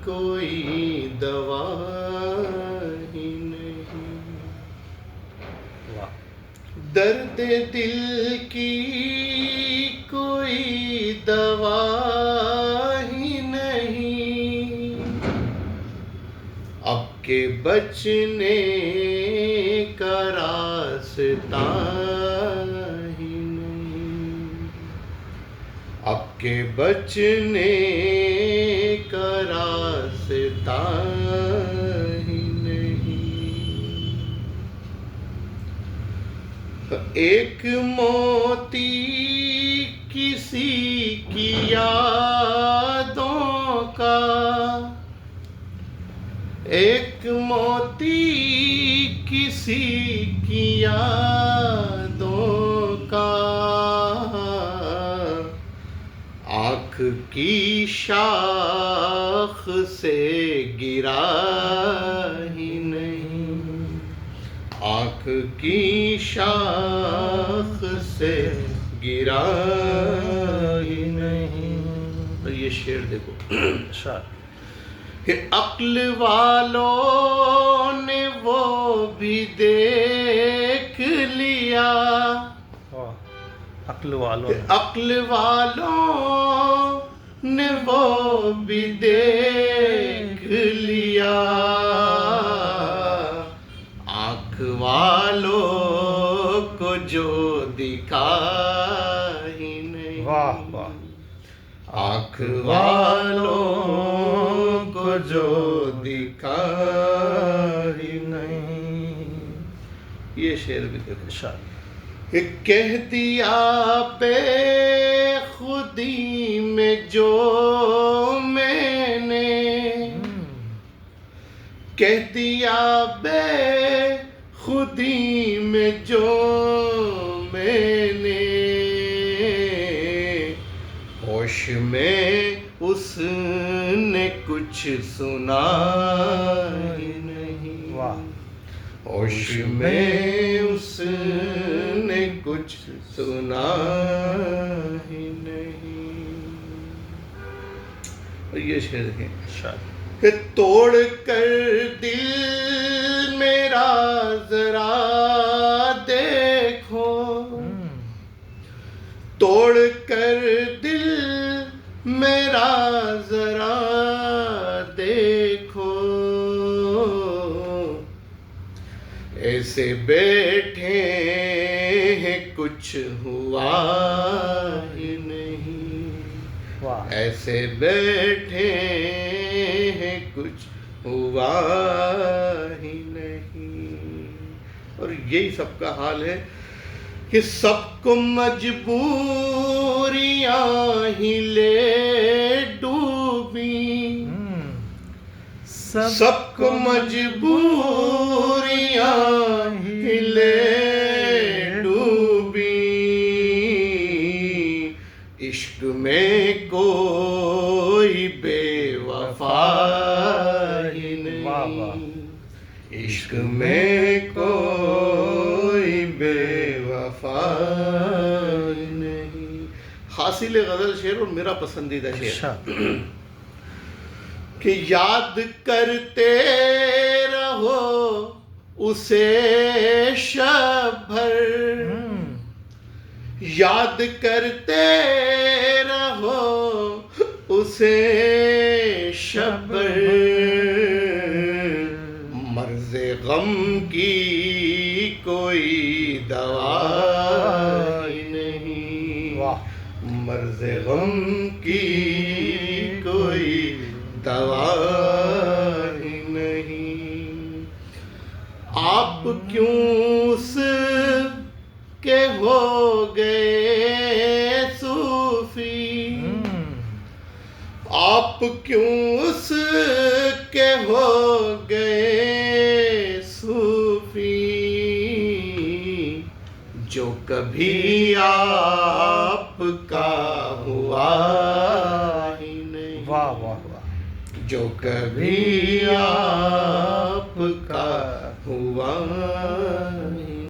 कोई दवा ही नहीं, दर्द दिल की कोई दवा ही नहीं, अब के बचने का रास्ता ही नहीं, अब के बचने का रास्ता ही नहीं। एक मोती किसी की यादों का, एक मोती किसी की यादों का, आँख की शाख से गिरा ही नहीं, आँख की शाख से गिरा ही नहीं। तो ये शेर देखो, अक्ल वालों ने वो भी देख लिया, अक्ल वालों ने वो भी देख लिया, आँख वालों को जो दिखा ही नहीं, आँख वालों को जो दिखा ही नहीं। ये शेर भी देखो, कह दिया बेखुदी में जो मैंने, कह दिया बेखुदी में जो मैंने, होश में उसने कुछ सुना ही नहीं, होश में उसने कुछ सुना ही नहीं। और ये शेर है, तोड़ कर दिल मेरा जरा देखो, तोड़ कर दिल मेरा जरा देखो, ऐसे बैठे हैं कुछ हुआ ही नहीं, ऐसे बैठे हैं कुछ हुआ ही नहीं। और यही सबका हाल है कि सबको मजबूरियां ही ले डूबी, सबको मजबूरियां ही ले डूबी, इश्क में कोई बेवफा ही नहीं, इश्क में कोई बेवफा ही नहीं। हासिल गजल शेर और मेरा पसंदीदा शेर कि याद करते रहो उसे शब भर, याद करते रहो उसे शब भर, मर्ज़े गम की कोई दवा ही नहीं, मर्ज़े गम की कोई दवा ही नहीं। आप क्यों उसके हो गए सूफी, आप क्यों उसके हो गए सूफी, जो कभी आपका हुआ ही नहीं, वाह वाह, जो कभी आपका हुआ